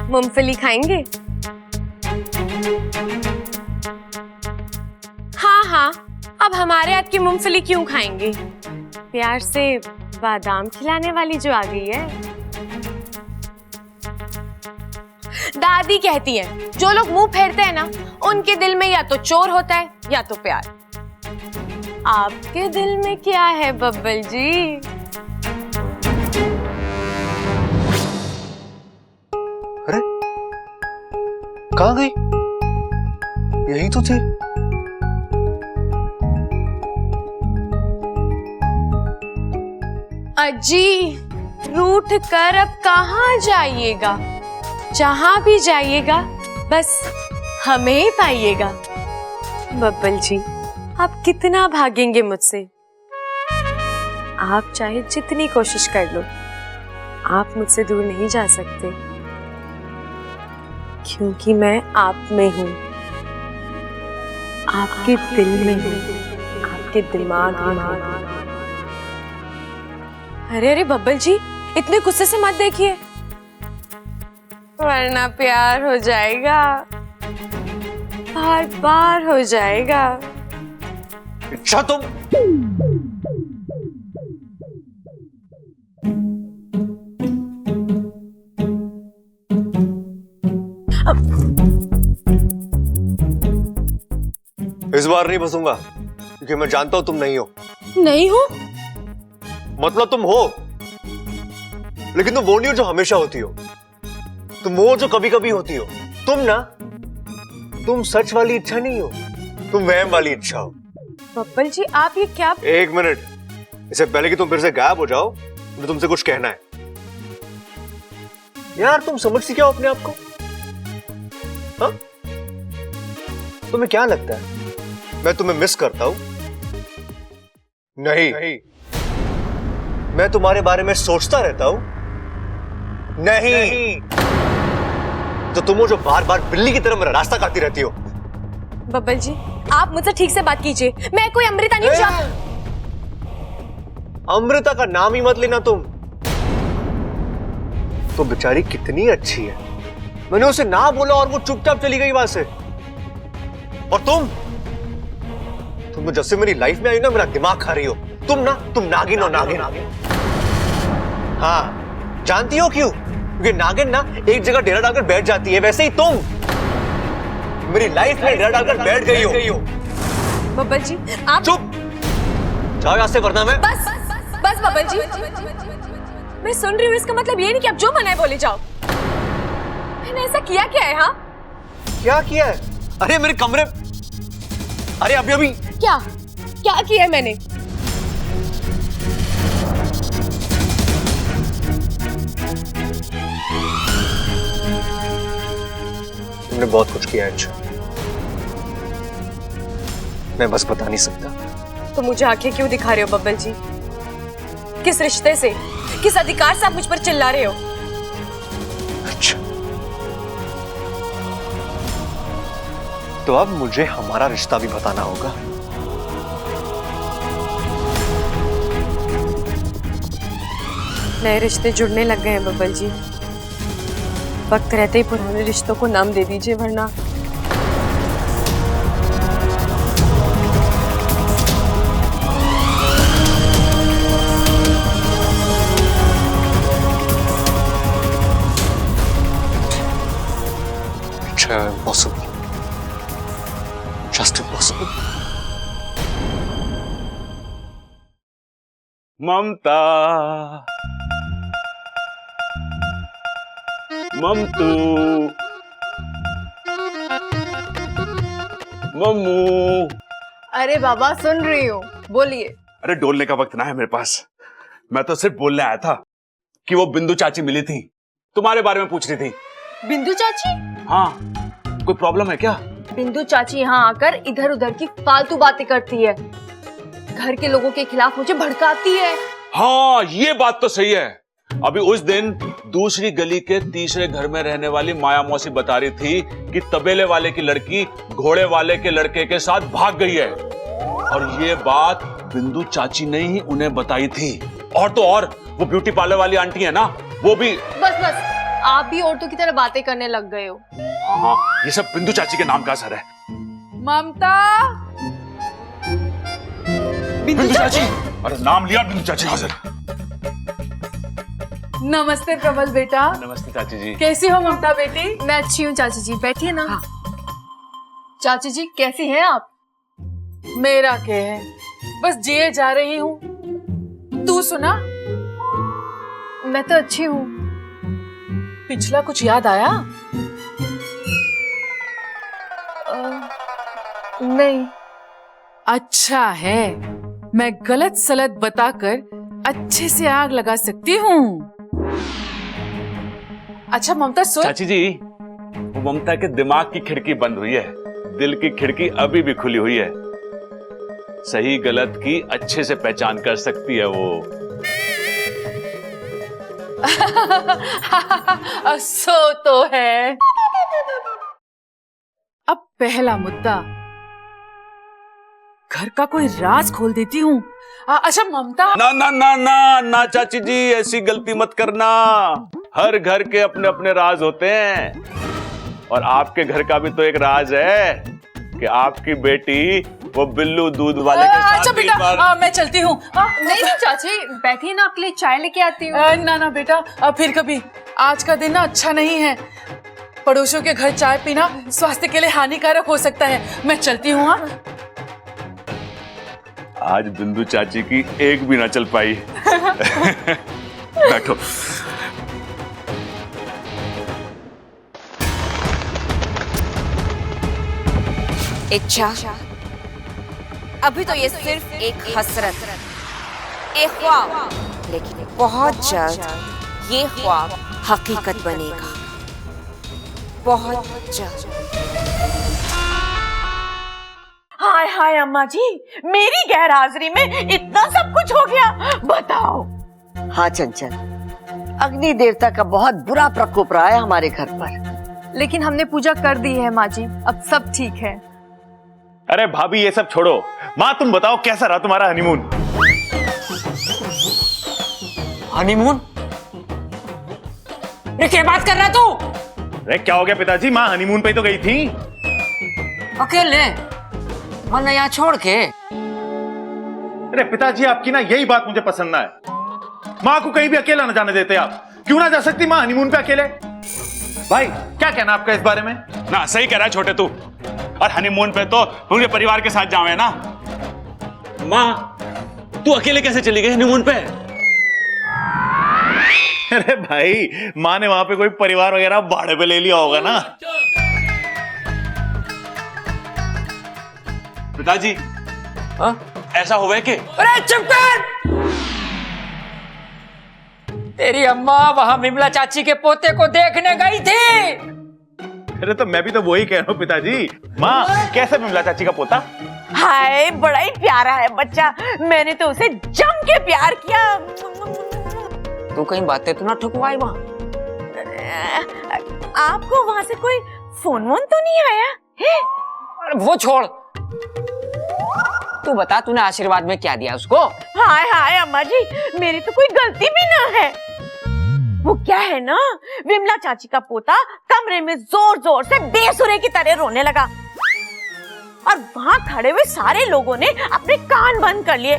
मूंगफली खाएंगे? हाँ हाँ, अब हमारे हाथ की मूंगफली क्यों खाएंगे? प्यार से बादाम खिलाने वाली जो आ गई है। दादी कहती है जो लोग मुंह फेरते हैं ना, उनके दिल में या तो चोर होता है या तो प्यार। आपके दिल में क्या है बब्बल जी? अरे कहाँ गई? यही तो थी। अजी, रूठ कर अब कहाँ जाइएगा? जहां भी जाइएगा बस हमें ही पाइएगा। बब्बल जी, आप कितना भागेंगे मुझसे? आप चाहे जितनी कोशिश कर लो, आप मुझसे दूर नहीं जा सकते, क्योंकि मैं आप में हूं, आपके दिल में हूं, आपके दिमाग में हूं। अरे अरे बब्बल जी, इतने गुस्से से मत देखिए, वरना प्यार हो जाएगा, बार बार हो जाएगा। अच्छा तुम इस बार नहीं फंसूंगा, क्योंकि मैं जानता हूं तुम नहीं हो। नहीं हो? मतलब तुम हो, लेकिन तुम वो नहीं हो जो हमेशा होती हो। तुम वो जो कभी कभी होती हो। तुम सच वाली इच्छा नहीं हो, तुम वहम वाली इच्छा हो। बब्बल जी, आप ये क्या? एक मिनट, इससे पहले कि तुम फिर से गायब हो जाओ, मुझे तुमसे कुछ कहना है। यार तुम समझती क्या हो अपने आप को? हाँ? तुम्हें क्या लगता है मैं तुम्हें मिस करता हूं? नहीं। मैं तुम्हारे बारे में सोचता रहता हूं? नहीं। तो तुम हो जो बार बार बिल्ली की तरह मेरा रास्ता काटती रहती हो। बब्बल जी, आप मुझसे ठीक से बात कीजिए, मैं कोई अमृता नहीं हूं। अमृता का नाम ही मत लेना तुम। तो बेचारी कितनी अच्छी है, मैंने उसे ना बोला और वो चुपचाप चली गई वहां से। और तुम तो जब से मेरी लाइफ में आई ना, मेरा दिमाग खा रही हो। तुम नागिन हो, नागिन। हाँ, जानती हो क्यों? क्योंकि नागिन ना एक जगह डेरा डालकर बैठ जाती है, वैसे ही तुम मेरी लाइफ में डेरा डालकर बैठ गई हो। बब्बल जी, आप चुप जाओ यहाँ से, वरना मैं बस बब्बल जी, मैं सुन रही हूँ, इसका मतलब ये नहीं कि आप जो मना है बोले जाओ। मैंने ऐसा किया क्या है? हाँ, क्या किया है? अरे मेरे कमरे, अरे अभी क्या किया है मैंने? तुमने बहुत कुछ किया है अच्छा, मैं बस बता नहीं सकता। तो मुझे आंखें क्यों दिखा रहे हो बब्बल जी? किस रिश्ते से, किस अधिकार से आप मुझ पर चिल्ला रहे हो? अच्छा, तो अब मुझे हमारा रिश्ता भी बताना होगा। नए रिश्ते जुड़ने लग गए हैं बब्बल जी, वक्त रहते ही पुराने रिश्तों को नाम दे दीजिए, वरना Impossible. Just impossible. ममता, ममतू, मम्मू। अरे बाबा, सुन रही हूँ, बोलिए। अरे डोलने का वक्त ना है मेरे पास, मैं तो सिर्फ बोलने आया था कि वो बिंदु चाची मिली थी, तुम्हारे बारे में पूछ रही थी। बिंदु चाची? हाँ, कोई प्रॉब्लम है क्या? बिंदु चाची यहाँ आकर इधर उधर की फालतू बातें करती है, घर के लोगों के खिलाफ मुझे भड़काती है। हाँ, ये बात तो सही है। अभी उस दिन दूसरी गली के तीसरे घर में रहने वाली माया मौसी बता रही थी कि तबेले वाले की लड़की घोड़े वाले के लड़के के साथ भाग गई है, और ये बात बिंदु चाची ने ही उन्हें बताई थी। और तो और वो ब्यूटी पार्लर वाली आंटी है ना, वो भी। बस आप भी औरतों की तरह बातें करने लग गए हो। हाँ, ये सब बिंदु चाची के नाम का असर है। ममता, बिंदु चाची, अरे नाम लिया बिंदु चाची हाजिर। नमस्ते प्रबल बेटा। नमस्ते चाची जी। कैसी हो ममता बेटी? मैं अच्छी हूँ चाची जी, बैठिए ना। चाची जी कैसी हैं आप? मेरा क्या है, बस जिए जा रही हूँ। तू सुना? मैं तो अच्छी हूँ। पिछला कुछ याद आया? नहीं। अच्छा है, मैं गलत सलत बताकर अच्छे से आग लगा सकती हूँ। अच्छा ममता सुन। चाची जी, वो ममता के दिमाग की खिड़की बंद हुई है, दिल की खिड़की अभी भी खुली हुई है। सही गलत की अच्छे से पहचान कर सकती है वो। सो तो है। अब पहला मुद्दा, घर का कोई राज खोल देती हूँ। अच्छा ममता। ना ना ना ना ना चाची जी, ऐसी गलती मत करना। हर घर के अपने अपने राज होते हैं, और आपके घर का भी तो एक राज है कि आपकी बेटी वो बिल्लू दूध वाले के साथ अच्छा बेटा, मैं चलती हूँ। नहीं चाची, बैठिए ना, आपके लिए चाय लेके आती हूँ। ना ना बेटा, फिर कभी। आज का दिन ना अच्छा नहीं है। पड़ोसियों के घर चाय पीना स्वास्थ्य के लिए हानिकारक हो सकता है। मैं चलती हूँ। आज बिंदु चाची की एक भी ना चल पाई। बैठो। इच्छा, अभी तो ये सिर्फ एक हसरत, एक ख्वाब, लेकिन बहुत जल्द ये ख्वाब हकीकत बनेगा, बहुत जल्द। हाय हाय अम्मा जी, मेरी गैर हाजिरी में इतना सब कुछ हो गया, बताओ। हाँ चंचल, अग्नि देवता का बहुत बुरा प्रकोप रहा है हमारे घर पर। लेकिन हमने पूजा कर दी है माँ जी, अब सब ठीक है। अरे भाभी ये सब छोड़ो, माँ तुम बताओ कैसा रहा तुम्हारा हनीमून? हनीमून? क्या बात कर रहा तू? अरे क्या हो गया पिताजी, माँ हनीमून पे तो गई थी। अकेले? वरना यहाँ छोड़ के? अरे पिताजी आपकी ना यही बात मुझे पसंद ना है। माँ को कहीं भी अकेला न जाने देते आप। क्यों ना जा सकती माँ हनीमून पे अकेले? भाई क्या कहना आपका इस बारे में? ना सही कह रहा है छोटे तू, और हनीमून पे तो पूरे परिवार के साथ जावे ना। माँ तू अकेले कैसे चली गई हनीमून पे? अरे भाई माँ ने वहां पे कोई परिवार वगैरह भाड़े पे ले लिया होगा ना। पिताजी ऐसा हुआ कि? अरे चुप कर! तेरी अम्मा वहां विमला चाची के पोते को देखने गई थी। अरे तो मैं भी तो वही कह रहा हूँ पिताजी। माँ कैसे विमला चाची का पोता? हाय बड़ा ही प्यारा है बच्चा, मैंने तो उसे जम के प्यार किया। तू कहीं बातें तो ना ठुकवाई माँ। आपको वहां से कोई फोन वोन तो नहीं आया है? अरे वो छोड़, तू बता तूने आशीर्वाद में क्या दिया उसको? हाय हाय अम्मा जी, मेरी तो कोई गलती भी ना है। वो क्या है ना, विमला चाची का पोता कमरे में जोर जोर से बेसुरे की तरह रोने लगा, और वहां खड़े हुए सारे लोगों ने अपने कान बंद कर लिए,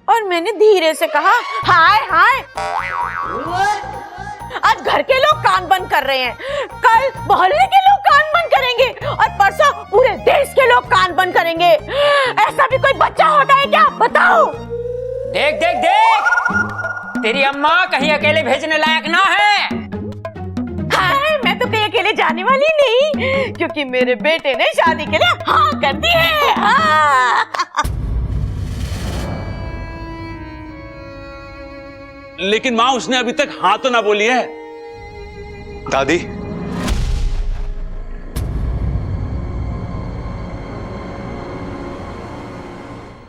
और मैंने धीरे से कहा हाय हाय। आज घर के लोग कान बंद कर रहे हैं, कल मोहल्ले के लोग कान बंद करेंगे, और परसों पूरे देश के लोग कान बंद करेंगे। ऐसा भी कोई बच्चा होता है क्या, बताओ? देख देख देख, तेरी अम्मा कहीं अकेले भेजने लायक ना है। हाय, मैं तो कहीं अकेले जाने वाली नहीं, क्योंकि मेरे बेटे ने शादी के लिए हाँ कर दी है। हाँ। लेकिन माँ उसने अभी तक हाँ तो ना बोली है। दादी,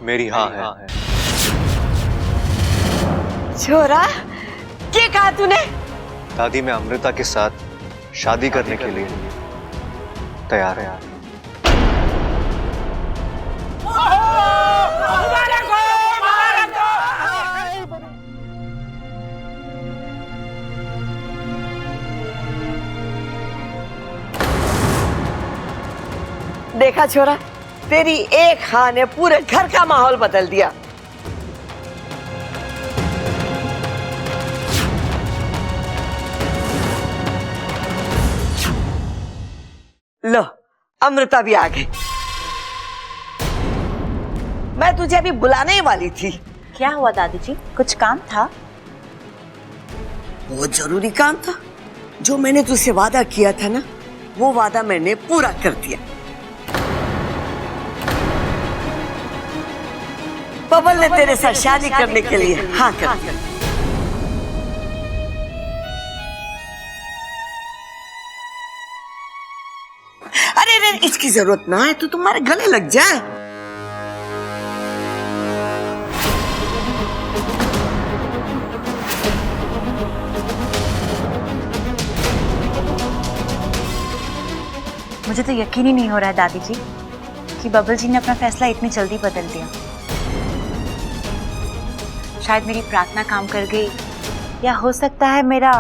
मेरी हाँ है। छोरा, क्या कहा तूने? दादी मैं अमृता के साथ शादी करने के लिए तैयार है। देखा छोरा, तेरी एक हाँ ने पूरे घर का माहौल बदल दिया। लो, अमृता भी आ गई। मैं तुझे अभी बुलाने ही वाली थी। क्या हुआ दादी जी, कुछ काम था? बहुत जरूरी काम था। जो मैंने तुझसे वादा किया था ना, वो वादा मैंने पूरा कर दिया। बबल ने तेरे साथ शादी करने के लिए हाँ कर दिया। अरे अरे, इसकी जरूरत ना है, तू तुम्हारे गले लग जाए। मुझे तो यकीन ही नहीं हो रहा है दादी जी कि बबल जी ने अपना फैसला इतनी जल्दी बदल दिया। शायद मेरी प्रार्थना काम कर गई, या हो सकता है मेरा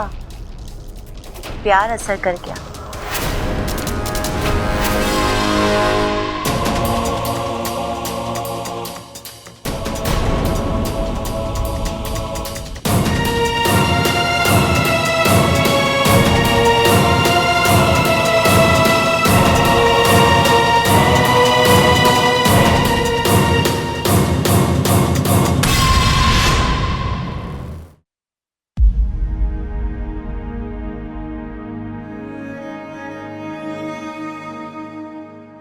प्यार असर कर गया।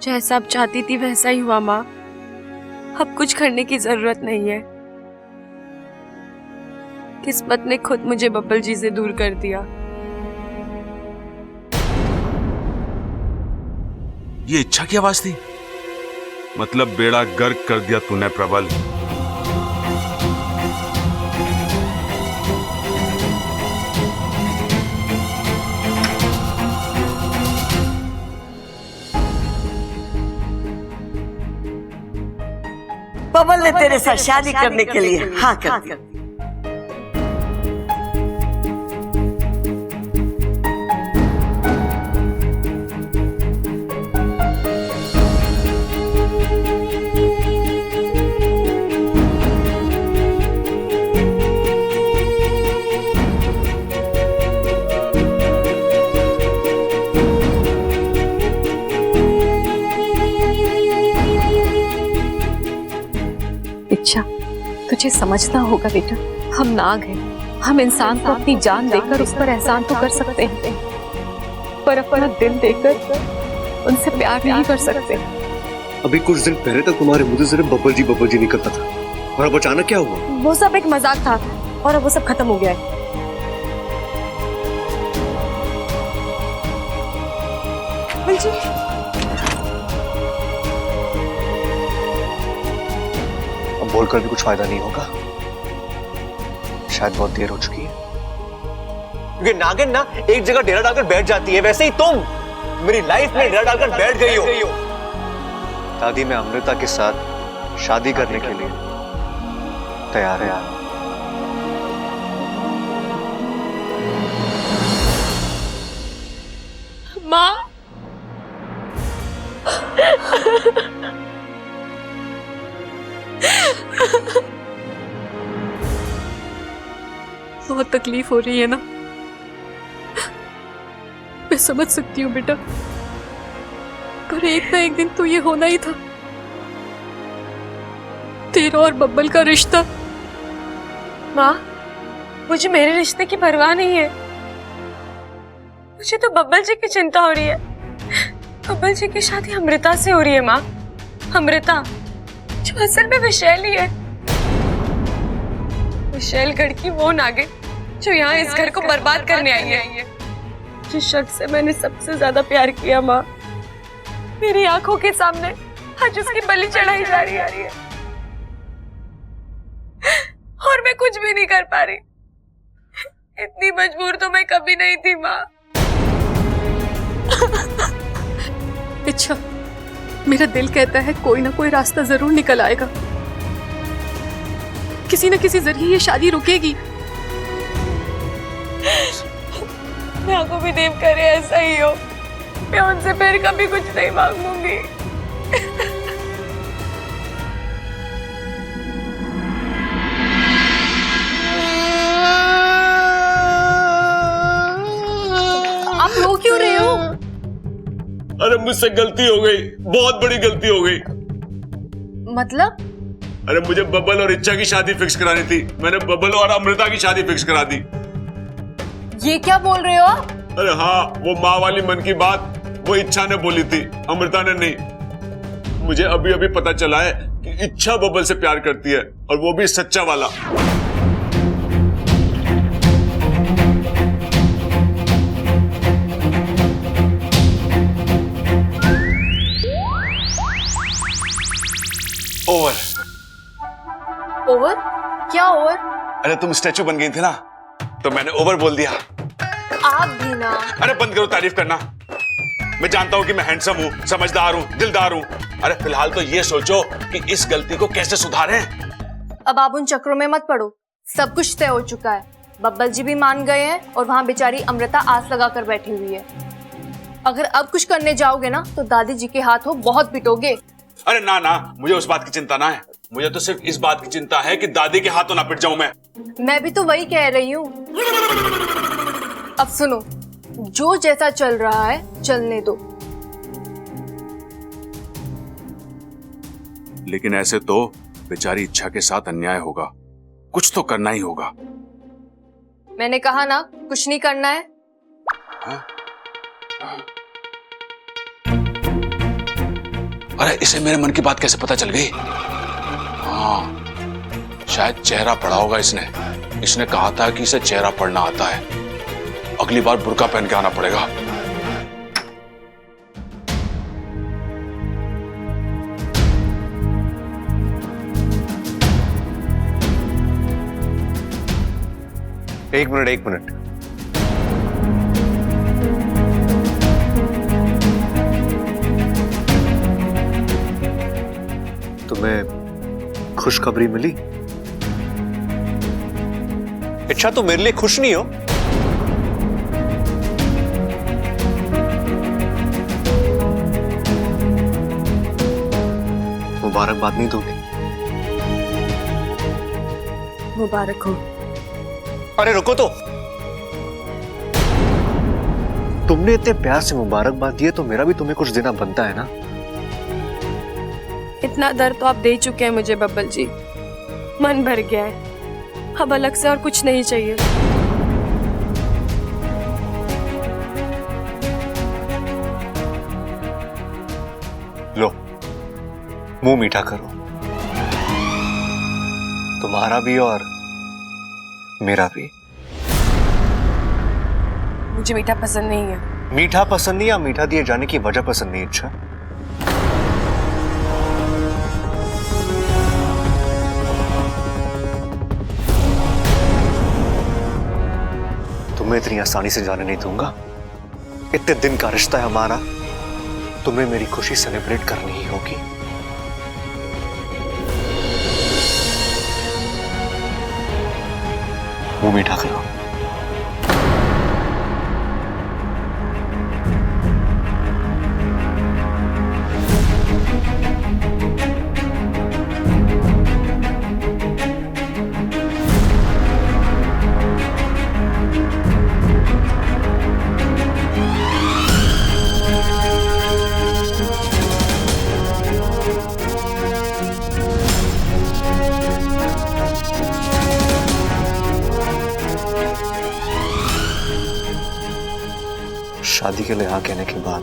जैसा अब चाहती थी वैसा ही हुआ माँ। अब कुछ करने की जरूरत नहीं है। किस्मत ने खुद मुझे बब्बल जी से दूर कर दिया। ये इच्छा की आवाज थी? मतलब बेड़ा गर्क कर दिया तूने प्रबल। बबल ने तेरे साथ शादी करने के लिए हाँ कर दिया। इच्छा, तुझे समझना होगा बेटा, हम नाग हैं। हम इंसान को अपनी जान देकर उस पर एहसान तो कर सकते हैं, पर अपना दिल देकर उनसे प्यार नहीं कर सकते। अभी कुछ दिन पहले तक तुम्हारे मुंह से सिर्फ बब्बल जी नहीं करता था, और अब अचानक क्या हुआ? वो सब एक मजाक था और अब वो सब खत्म हो गया है। जी बोलकर भी कुछ फायदा नहीं होगा, शायद बहुत देर हो चुकी है। क्योंकि नागिन ना एक जगह डेरा डालकर बैठ जाती है, वैसे ही तुम मेरी लाइफ में डेरा डालकर बैठ गई हो। दादी, मैं अमृता के साथ शादी करने के लिए तैयार है। माँ, बहुत तकलीफ हो रही है ना? मैं समझ सकती हूँ बेटा, पर एक ना एक दिन तो ये होना ही था। तेरा और बब्बल का रिश्ता। माँ, मुझे मेरे रिश्ते की परवाह नहीं है। मुझे तो बब्बल जी की चिंता हो रही है। बब्बल जी की शादी अमृता से हो रही है माँ। अमृता जो असल में विशैली है। विशैलगढ़ की वो नागिन जो यहाँ इस घर को बर्बाद करने आई है। जिस शख्स से मैंने सबसे ज्यादा प्यार किया माँ, मेरी आंखों के सामने आज उसकी बलि चढ़ाई जा रही है और मैं कुछ भी नहीं कर पा रही। इतनी मजबूर तो मैं कभी नहीं थी माँ। अच्छा, मेरा दिल कहता है कोई ना कोई रास्ता जरूर निकल आएगा। किसी न किसी जरिए ये शादी रुकेगी। मैं को भी देव करे ऐसा ही हो। मैं उनसे फिर कभी कुछ नहीं मांगूंगी। आप रो क्यों रहे हो? अरे मुझसे गलती हो गई, बहुत बड़ी गलती हो गई। मतलब? अरे मुझे बबल और इच्छा की शादी फिक्स करानी थी, मैंने बबल और अमृता की शादी फिक्स करा दी। ये क्या बोल रहे हो आप? अरे हाँ, वो माँ वाली मन की बात वो इच्छा ने बोली थी, अमृता ने नहीं। मुझे अभी अभी पता चला है कि इच्छा बबल से प्यार करती है, और वो भी सच्चा वाला। ओवर। ओवर? क्या ओवर? अरे तुम स्टैचू बन गई थी ना, तो मैंने ओवर बोल दिया। आप भी ना। अरे बंद करो तारीफ करना। मैं जानता हूं कि मैं हैंडसम हूं, समझदार हूं, दिलदार हूं। अरे फिलहाल तो ये सोचो कि इस गलती को कैसे सुधारें। अब आप उन चक्रों में मत पड़ो, सब कुछ तय हो चुका है। बब्बल जी भी मान गए हैं और वहां बेचारी अमृता आस लगा कर बैठी हुई है। अगर अब कुछ करने जाओगे ना तो दादी जी के हाथों बहुत पिटोगे। अरे ना ना, मुझे उस बात की चिंता ना है, मुझे तो सिर्फ इस बात की चिंता है कि दादी के हाथों ना पिट जाऊं मैं भी तो वही कह रही हूँ। अब सुनो, जो जैसा चल रहा है चलने दो। लेकिन ऐसे तो बेचारी इच्छा के साथ अन्याय होगा, कुछ तो करना ही होगा। मैंने कहा ना, कुछ नहीं करना है। अरे इसे मेरे मन की बात कैसे पता चल गई? हाँ, शायद चेहरा पढ़ा होगा इसने। इसने कहा था कि इसे चेहरा पढ़ना आता है। अगली बार बुर्का पहन के आना पड़ेगा। एक मिनट। तुम्हें खुशखबरी मिली? इच्छा, तुम मेरे लिए खुश नहीं हो? मुबारकबाद नहीं दोगे? मुबारक हो। अरे रुको तो, तुमने इतने प्यार से मुबारकबाद दिए तो मेरा भी तुम्हें कुछ देना बनता है ना। इतना दर्द तो आप दे चुके हैं मुझे बब्बल जी, मन भर गया है। अब अलग से और कुछ नहीं चाहिए। लो, मुंह मीठा करो, तुम्हारा भी और मेरा भी। मुझे मीठा पसंद नहीं है। मीठा पसंद नहीं या मीठा दिए जाने की वजह पसंद नहीं? अच्छा, तुम्हें इतनी आसानी से जाने नहीं दूंगा। इतने दिन का रिश्ता है हमारा, तुम्हें मेरी खुशी सेलिब्रेट करनी ही होगी। मुंह मीठा करो। शादी के लिए हाँ कहने के बाद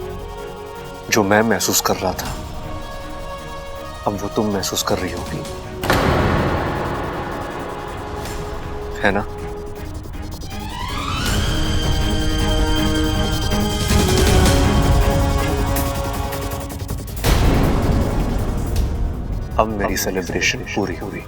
जो मैं महसूस कर रहा था, अब वो तुम महसूस कर रही होगी, है ना? अब मेरी सेलिब्रेशन पूरी हुई।